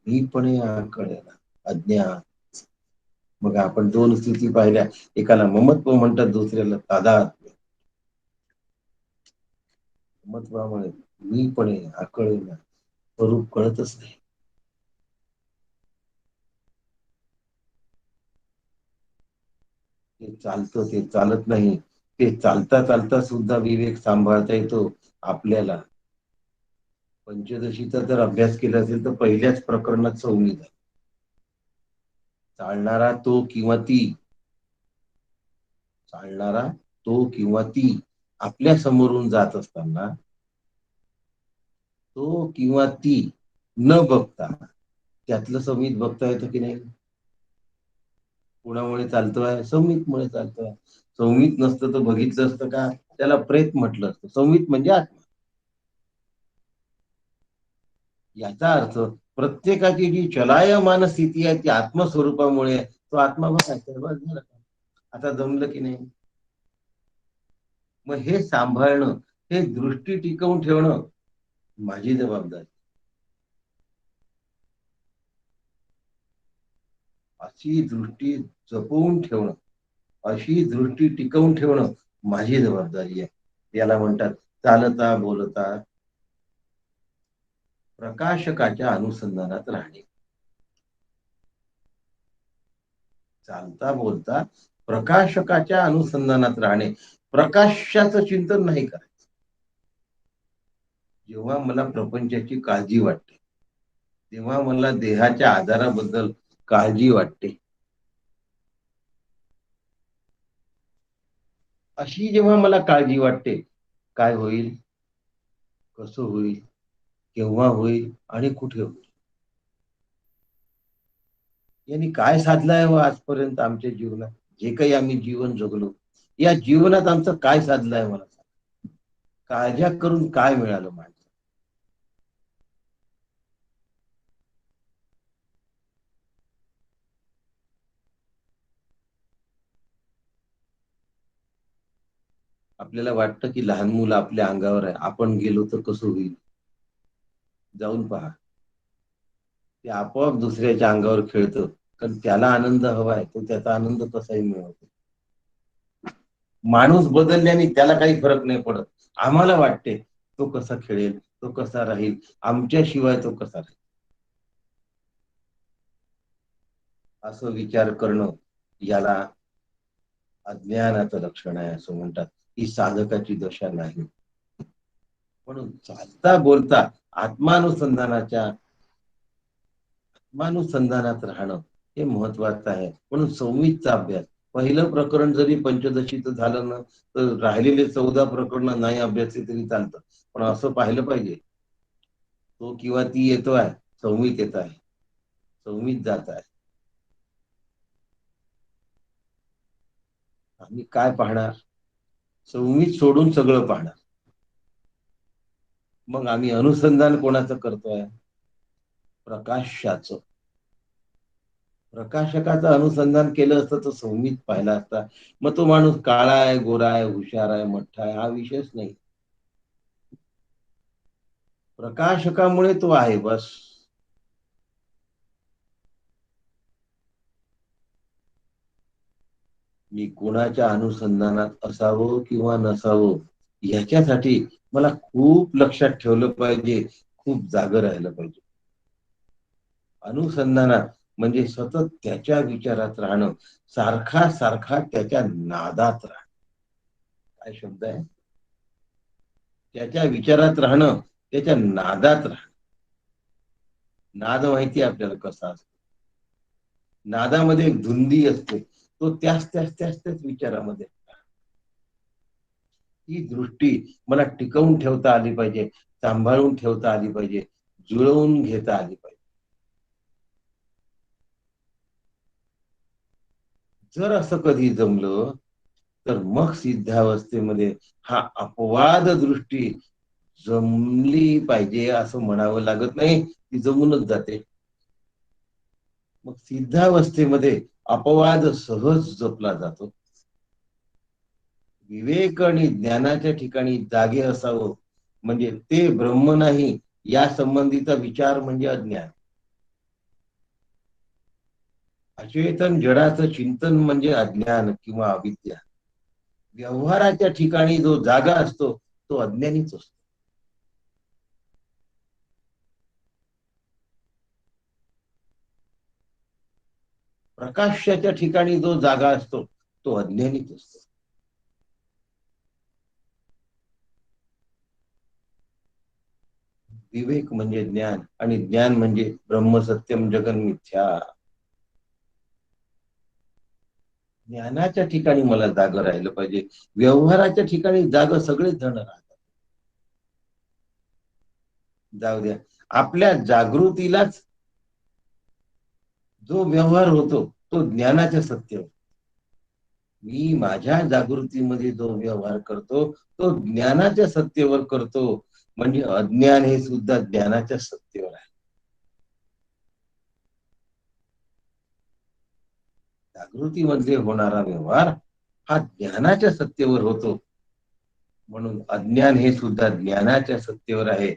मीपणे कळेना, अज्ञान. मग आपण दोन स्थिती पाहिल्या. एकाला ममत्व म्हणतात, दुसऱ्याला तादात्म्य. ममत्वामुळे मीपणे आकळेना, स्वरूप कळतच नाही. ते चालतं ते चालत नाही. ते चालता चालता सुद्धा विवेक सांभाळता येतो आपल्याला. पंचदशीचा जर अभ्यास केला असेल तर पहिल्याच प्रकरणात संहिता. चालणारा तो किंवा ती, चालणारा तो किंवा ती आपल्या समोरून जात असताना तो किंवा ती न बघता त्यातलं संमित बघता येतं की नाही? कुणामुळे चालतोय? संमितमुळे चालतोय. संमित नसतं तर बघितलं असतं का? त्याला प्रेत म्हटलं असतं. संमित म्हणजे आत्मा. याचा अर्थ प्रत्येकाची जी चलायमान स्थिती आहे ती आत्मस्वरूपामुळे तो आत्मा बघायचा. बस झालं. आता जमलं की नाही? मग हे सांभाळणं, हे दृष्टी टिकवून ठेवणं माझी जबाबदारी. अशी दृष्टी जपवून ठेवणं, अशी दृष्टी टिकवून ठेवणं माझी जबाबदारी आहे. याला म्हणतात चालता बोलता प्रकाशकाच्या अनुसंधानात राहणे. चालता बोलता प्रकाशकाच्या अनुसंधानात राहणे. प्रकाशाचं चिंतन नाही करायचं. जेव्हा मला प्रपंचाची काळजी वाटते, तेव्हा मला देहाच्या आजाराबद्दल काळजी वाटते. अशी जेव्हा मला काळजी वाटते, काय होईल, कसं होईल, केव्हा होईल आणि कुठे होईल, यांनी काय साधलंय हो आजपर्यंत आमच्या जीवनात? जे काही आम्ही जीवन जगलो, या जीवनात आमचं काय साधलंय मला सांग? काळज्या करून काय मिळालं माणसं? आपल्याला वाटतं की लहान मुलं आपल्या अंगावर आहे, आपण गेलो तर कसं होईल? जाऊन पहा, ते आपोआप दुसऱ्याच्या अंगावर खेळतं. कारण त्याला आनंद हवाय, तो त्याचा आनंद कसाही मिळवतो. माणूस बदलल्याने त्याला काही फरक नाही पडत. आम्हाला वाटते तो कसा खेळेल, तो कसा राहील, आमच्याशिवाय तो कसा राहील, असं विचार करणं, याला अज्ञानाचं लक्षण आहे असं म्हणतात. ही साधकाची दशा नाही. म्हणून चालता बोलता आत्मानुसंधानाच्या आत्मानुसंधानात राहणं हे महत्वाचं आहे. म्हणून संवितचा अभ्यास, पहिलं प्रकरण जरी पंचदशीचं झालं ना, तर राहिलेले 14 प्रकरण नाही अभ्यासले तरी चालतं. पण असं पाहिलं पाहिजे, तो किंवा ती येतो आहे, संवित येत आहे, संवित जात आहे. आम्ही काय पाहणार? संवित सोडून सगळं पाहणार. मग आम्ही अनुसंधान कोणाचं करतोय? प्रकाशाचं. प्रकाशकाचं अनुसंधान केलं असतं तर संवित पाहिला असता. मग तो माणूस काळा आहे, गोरा आहे, हुशार आहे, मोठा आहे, हा विषयच नाही. प्रकाशकामुळे तो आहे, बस. मी कोणाच्या अनुसंधानात असावं किंवा नसावं, ह्याच्यासाठी मला खूप लक्षात ठेवलं पाहिजे, खूप जागं राहिलं पाहिजे. अनुसंधानात म्हणजे सतत त्याच्या विचारात राहणं, सारखा सारखा त्याच्या नादात राहणं. काय शब्द आहे? त्याच्या विचारात राहणं, त्याच्या नादात राहणं. नाद माहिती आपल्याला कसा असतो. नादामध्ये एक धुंदी असते, तो त्याच त्याच त्याच त्याच विचारामध्ये. ही दृष्टी मला टिकवून ठेवता आली पाहिजे, सांभाळून ठेवता आली पाहिजे, जुळवून घेता आली पाहिजे. जर असं कधी जमलं, तर मग सिद्धावस्थेमध्ये हा अपवाद दृष्टी जमली पाहिजे असं म्हणावं लागत नाही, ती जमूनच जाते. मग सिद्धावस्थेमध्ये अपवाद सहज जपला जातो. विवेक आणि ज्ञानाच्या ठिकाणी जागे असावं, म्हणजे ते ब्रह्म नाही या संबंधीचा विचार म्हणजे अज्ञान. अचेतन जडाचं चिंतन म्हणजे अज्ञान किंवा अविद्या. व्यवहाराच्या ठिकाणी जो जागा असतो तो अज्ञानीच असतो. प्रकाशाच्या ठिकाणी जो जागा असतो तो अज्ञानीच असतो. विवेक म्हणजे ज्ञान आणि ज्ञान म्हणजे ब्रह्मसत्यम जगन मिथ्या. ज्ञानाच्या ठिकाणी मला जागं राहिलं पाहिजे. व्यवहाराच्या ठिकाणी जागं सगळेच जण राहतात. जाऊ द्या, आपल्या जागृतीलाच जो व्यवहार होतो तो ज्ञानाच्या सत्य. मी माझ्या जागृतीमध्ये जो व्यवहार करतो तो ज्ञानाच्या सत्तेवर करतो. म्हणजे अज्ञान हे सुद्धा ज्ञानाच्या सत्तेवर आहे. जागृतीमध्ये होणारा व्यवहार हा ज्ञानाच्या सत्तेवर होतो. म्हणून अज्ञान हे सुद्धा ज्ञानाच्या सत्तेवर आहे.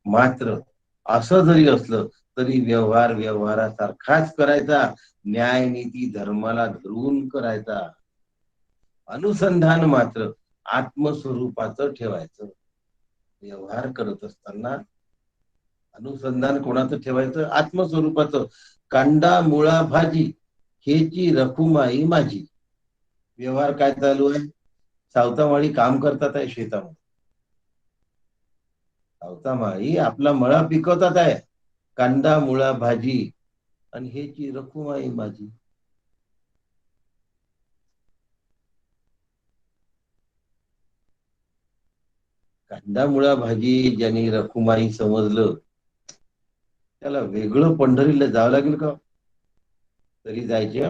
मात्र असं जरी असलं तरी व्यवहार व्यवहारासारखाच करायचा, न्याय नीती धर्माला धरून करायचा. अनुसंधान मात्र आत्मस्वरूपाचं ठेवायचं. व्यवहार करत असताना अनुसंधान कोणाचं ठेवायचं? आत्मस्वरूपाचं. कांदा मुळा भाजी हेची रखुमाई माझी. व्यवहार काय चालू आहे? सावतामाळी काम करतात आहे शेतामध्ये. आवता माळी आपला मळा पिकवतात आहे, कांदा मुळा भाजी, आणि हेची रखुमाई माझी. कांदा मुळा भाजी ज्यांनी रखुमाई समजलं त्याला वेगळं पंढरीला जावं लागेल का? तरी जायचे.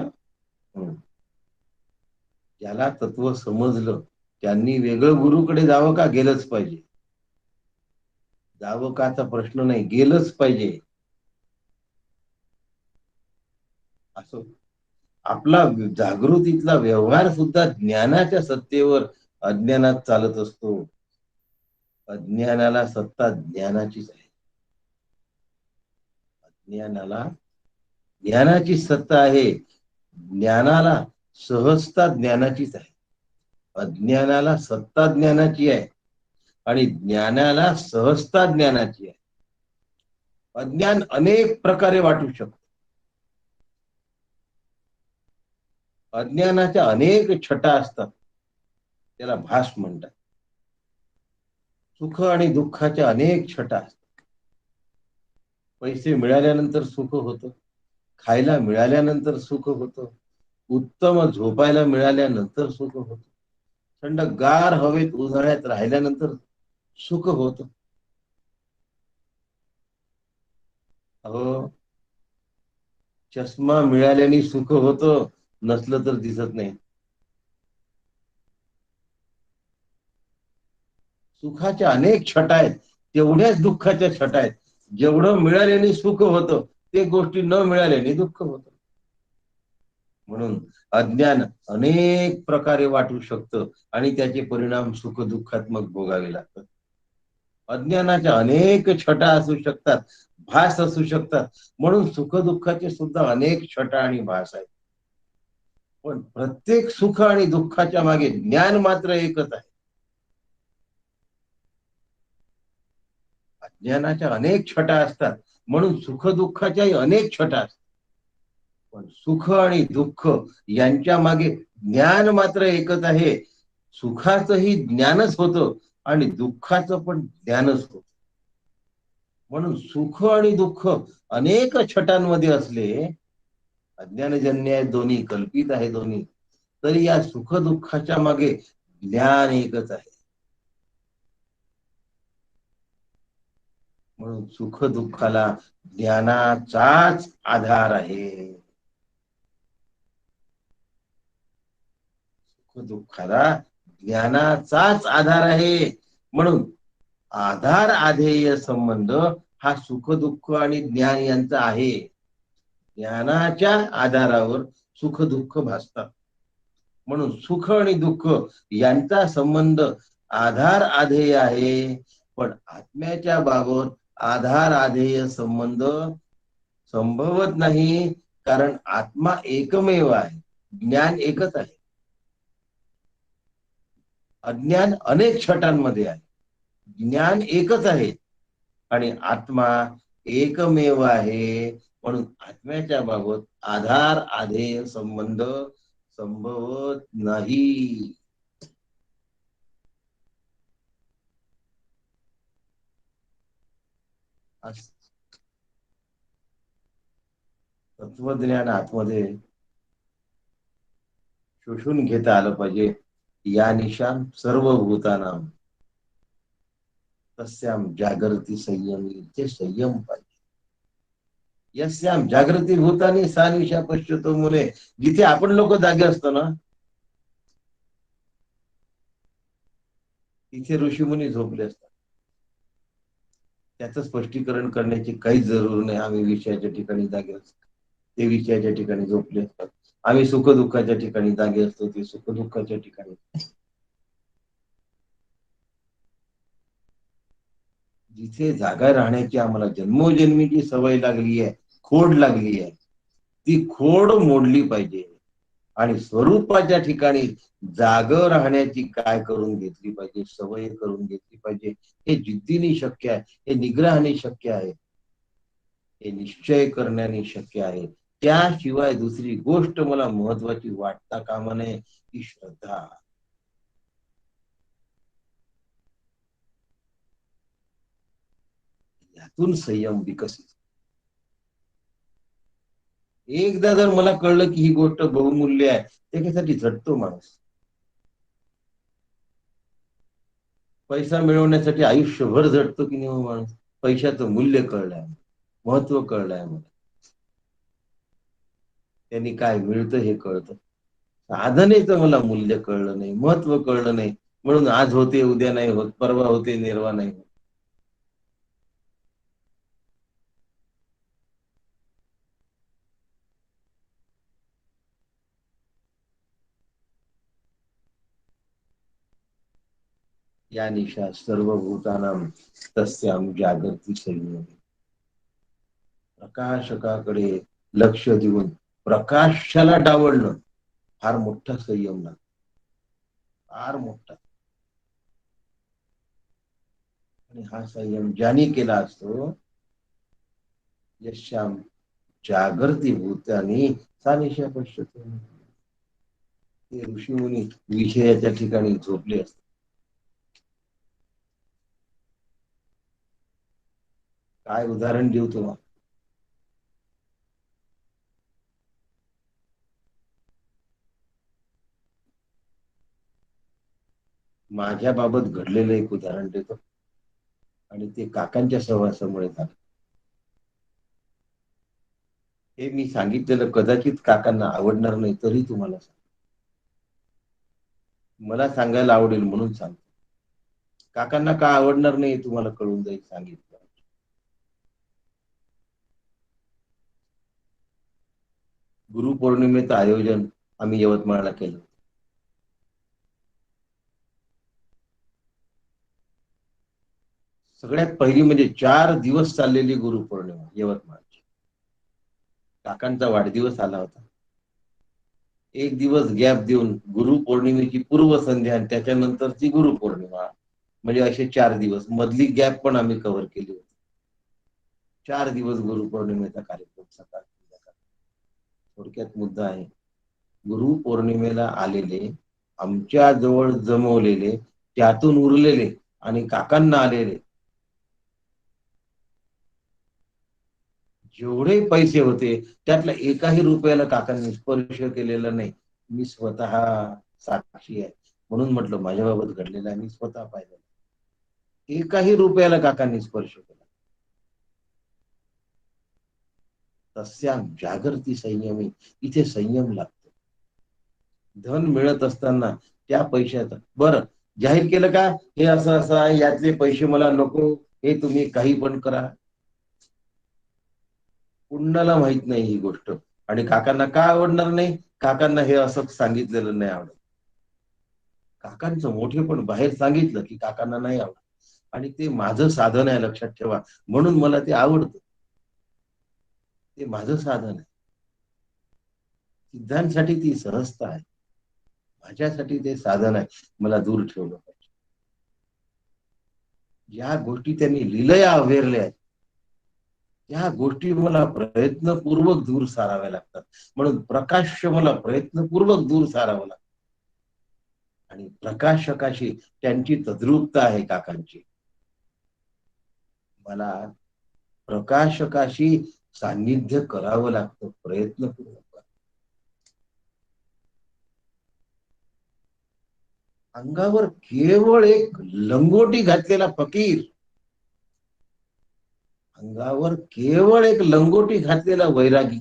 ज्याला तत्व समजलं त्यांनी वेगळं गुरुकडे जावं का? गेलंच पाहिजे. जावं काचा प्रश्न नाही, गेलंच पाहिजे. असं आपला जागृतीतला व्यवहार सुद्धा ज्ञानाच्या सत्तेवर अज्ञानात चालत असतो. अज्ञानाला सत्ता ज्ञानाचीच आहे. अज्ञानाला ज्ञानाची सत्ता आहे. ज्ञानाला सहजता ज्ञानाचीच आहे. अज्ञानाला सत्ता ज्ञानाची आहे आणि ज्ञानाला सहजता ज्ञानाची आहे. अज्ञान अनेक प्रकारे वाटू शकतो. अज्ञानाच्या अनेक छटा असतात, त्याला भास म्हणतात. सुख आणि दुःखाच्या अनेक छटा असतात. पैसे मिळाल्यानंतर सुख होतं, खायला मिळाल्यानंतर सुख होतं, उत्तम झोपायला मिळाल्यानंतर सुख होतं, थंडगार हवेत उन्हाळ्यात राहिल्यानंतर सुख होतं. अहो, चष्मा मिळाल्याने सुख होतं, नसलं तर दिसत नाही. सुखाच्या अनेक छटा आहेत, तेवढ्याच दुःखाच्या छटा आहेत. जेवढं मिळाल्याने सुख होतं ते गोष्टी न मिळाल्याने दुःख होतं. म्हणून अज्ञान अनेक प्रकारे वाटू शकतं आणि त्याचे परिणाम सुख दुःखात्मक भोगावे लागतात. अज्ञानाच्या अनेक छटा असू शकतात, भास असू शकतात. म्हणून सुख दुःखाचे सुद्धा अनेक छटा आणि भास आहेत. पण प्रत्येक सुख आणि दुःखाच्या मागे ज्ञान मात्र एकच आहे. अज्ञानाच्या अनेक छटा असतात, म्हणून सुख दुःखाच्याही अनेक छटा असतात. पण सुख आणि दुःख यांच्या मागे ज्ञान मात्र एकच आहे. सुखाचंही ज्ञानच होतं आणि दुःखाचं पण ज्ञानच होतं. म्हणून सुख आणि दुःख अनेक छटांमध्ये असले, अज्ञानजन्य आहे दोन्ही, कल्पित आहे दोन्ही, तरी या सुख दुःखाच्या मागे ज्ञान एकच आहे. म्हणून सुख दुःखाला ज्ञानाचाच आधार आहे. सुख दुःखाला ज्ञानाचाच आधार आहे. म्हणून आधार आधेय संबंध हा सुख दुःख आणि ज्ञान यांचा आहे. ज्ञानाच्या आधारावर सुख दुःख भासतात. म्हणून सुख आणि दुःख यांचा संबंध आधार आधेय आहे. पण आत्म्याच्या बाबत आधार आधेय संबंध संभवत नाही, कारण आत्मा एकमेव आहे, ज्ञान एकच आहे. अज्ञान अनेक छटांमध्ये आहे, ज्ञान एकच आहे आणि आत्मा एकमेव आहे. म्हणून आत्म्याच्या बाबत आधार आधेय संबंध संभवत नाही. तत्वज्ञान आतमध्ये शोषून घेता आलं पाहिजे. या निशान सर्व भूतानाम तस्याम जागृती संयमी, ते संयम पाहिजे. यस्याम जागृती भूतानी सा निशा पश्यतो मुले. जिथे आपण लोक जागे असतो ना, तिथे ऋषीमुनी झोपले असतात. त्याचं स्पष्टीकरण करण्याची काही जरूर नाही. आम्ही विषयाच्या ठिकाणी जागे असतो, ते विषयाच्या ठिकाणी झोपले असतात. आम्ही सुख दुःखाच्या ठिकाणी जागे असतो, ते सुख दुःखाच्या ठिकाणी. जिथे जागा राहण्याची आम्हाला जन्मोजन्मीची सवय लागली आहे, खोड लागली आहे, ती खोड मोडली पाहिजे. आणि स्वरूपाच्या ठिकाणी जाग राहण्याची काय करून घेतली पाहिजे, सवय करून घेतली पाहिजे. हे जिद्दीने शक्य आहे, हे निग्रहाने शक्य आहे, हे निश्चय करण्याने शक्य आहे. त्याशिवाय दुसरी गोष्ट मला महत्वाची वाटता कामा नये, ती श्रद्धा. यातून संयम विकसित. एकदा जर मला कळलं की ही गोष्ट बहुमूल्य आहे, त्याच्यासाठी झटतो माणूस. पैसा मिळवण्यासाठी आयुष्यभर झटतो की नाही हो माणूस. पैशाचं मूल्य कळलंय, महत्व कळलंय मला. त्यांनी काय मिळतं हे कळतं. साधनेचं मला मूल्य कळलं नाही, महत्व कळलं नाही, म्हणून आज होते उद्या नाही होत, परवा होते निर्वा नाही होत. या निशा सर्वभूतानां तस्यां जागृती संयमी. प्रकाशकाकडे लक्ष देऊन प्रकाशाला डावलणं फार मोठा संयम लागतो, फार मोठा. आणि हा संयम ज्याने केला असतो, यश्याम जागृती भूतानी सा निशा पश्यतो. ते ऋषीमुनी विषयाच्या ठिकाणी झोपले असतात. काय उदाहरण देऊ तुम्हाला. माझ्या बाबत घडलेलं एक उदाहरण देतो, आणि ते काकांच्या सहवासामुळे झालं. हे मी सांगितलेलं कदाचित काकांना आवडणार नाही, तरी तुम्हाला मला सांगायला आवडेल म्हणून सांगतो. काकांना का आवडणार नाही तुम्हाला कळून जाईल सांगितलं. गुरुपौर्णिमेचं आयोजन आम्ही यवतमाळला केलं. सगळ्यात पहिली म्हणजे 4 दिवस चाललेली गुरुपौर्णिमा यवतमाळची. काकांचा वाढदिवस आला होता. एक दिवस गॅप देऊन गुरुपौर्णिमेची पूर्वसंध्या आणि त्याच्यानंतरची गुरुपौर्णिमा, म्हणजे असे 4 दिवस मधली गॅप पण आम्ही कव्हर केली होती. 4 दिवस गुरुपौर्णिमेचा कार्यक्रम सकाळ संध्याकाळ. थोडक्यात मुद्दा आहे, गुरुपौर्णिमेला आलेले, आमच्या जवळ जमवलेले, त्यातून उरलेले आणि काकांना आलेले जेवढे पैसे होते, त्यातल्या एकाही रुपयाला काकांनी स्पर्श केलेला नाही. मी स्वतः साक्षी आहे, म्हणून म्हटलं माझ्या बाबत घडलेला आहे, मी स्वतः पाहिलं. एकाही रुपयाला काकांनी स्पर्श केला. तस्या जागृती संयमी, इथे संयम लागतो. धन मिळत असताना त्या पैशाचं बरं जाहीर केलं का, हे असं असं आहे, यातले पैसे मला नको, हे तुम्ही काही पण करा. कुणाला माहित नाही ही गोष्ट. आणि काकांना का आवडणार नाही, काकांना हे असं सांगितलेलं नाही आवडत. काकांचं मोठे पण बाहेर सांगितलं की काकांना नाही आवडत, आणि ते माझं साधन आहे, लक्षात ठेवा. म्हणून मला ते आवडतं, ते माझं साधन आहे. सिद्धांसाठी ती सहजता आहे, माझ्यासाठी ते साधन आहे. मला दूर ठेवलं पाहिजे. ज्या गोष्टी त्यांनी लिलया अवेरल्या आहेत, त्या गोष्टी मला प्रयत्नपूर्वक दूर साराव्या लागतात. म्हणून प्रकाश मला प्रयत्नपूर्वक दूर सारावं लागतं. आणि प्रकाशकाशी त्यांची तद्रुपता आहे काकांची. मला प्रकाशकाशी सान्निध्य करावं लागतं प्रयत्नपूर्वक. अंगावर केवळ एक लंगोटी घातलेला फकीर, अंगावर केवळ एक लंगोटी घातलेला वैरागी,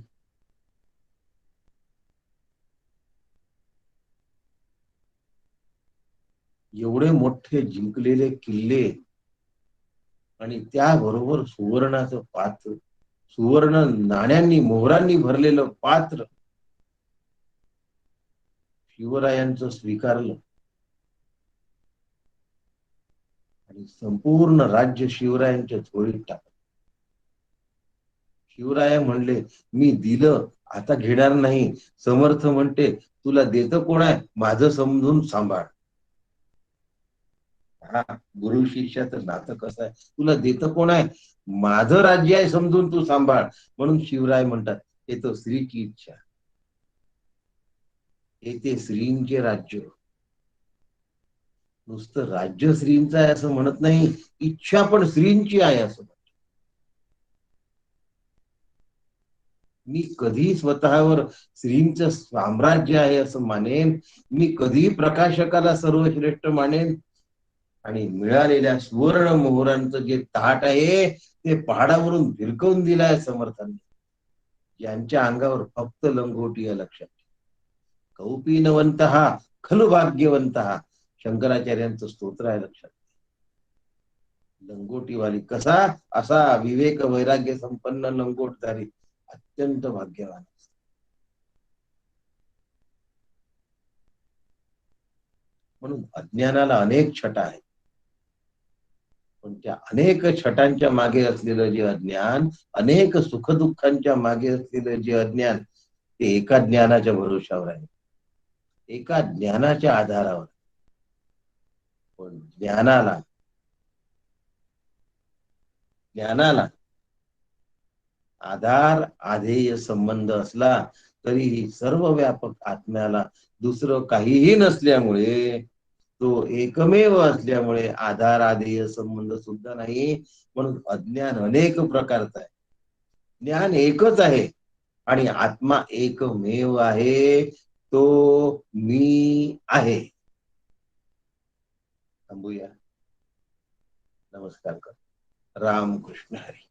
एवढे मोठे जिंकलेले किल्ले, आणि त्याबरोबर सुवर्णाचं पात्र, सुवर्ण नाण्यांनी मोहरांनी भरलेलं पात्र शिवरायांचं स्वीकारलं, आणि संपूर्ण राज्य शिवरायांच्या झोळीत टाकलं. शिवराय म्हणले मी दिलं, आता घेणार नाही. समर्थ म्हणते तुला देतं कोण आहे, माझं समजून सांभाळ. हा गुरु शिष्याचं नातं कसं आहे, तुला देतं कोण आहे, माझं राज्य आहे समजून तू सांभाळ. म्हणून शिवराय म्हणतात हे तो श्रीची इच्छा, हे ते श्रींचे राज्य. नुसतं राज्य श्रींचं आहे असं म्हणत नाही, इच्छा पण श्रींची आहे असं. मी कधी स्वतःवर श्रींचं साम्राज्य आहे असं मानेन, मी कधी प्रकाशकाला सर्वश्रेष्ठ मानेन, आणि मिळालेल्या सुवर्ण मोहरांचं जे ताट आहे ते पहाडावरून भिरकवून दिलाय समर्थांनी. यांच्या अंगावर फक्त लंगोटी आहे, लक्षात. कौपीनवंत खलु भाग्यवंत, शंकराचार्यांचं स्तोत्र आहे, लक्षात. लंगोटीवाली कसा, असा विवेक वैराग्य संपन्न लंगोटधारी अत्यंत भाग्यवान. म्हणून अज्ञानाला अनेक छटा आहेत, पण त्या अनेक छटांच्या मागे असलेलं जे अज्ञान, अनेक सुखदुःखांच्या मागे असलेलं जे अज्ञान, ते एका ज्ञानाच्या भरोशावर आहे, एका ज्ञानाच्या आधारावर. पण ज्ञानाला ज्ञानाला आधार आधेय संबंध असला तरीही सर्व व्यापक आत्म्याला दुसरं काहीही नसल्यामुळे, तो एकमेव असल्यामुळे आधार आधेय संबंध सुद्धा नाही. म्हणून अज्ञान अनेक प्रकारचा आहे, ज्ञान एकच आहे, आणि आत्मा एकमेव आहे, तो मी आहे. थांबूया. नमस्कार कर. राम कृष्ण हरी.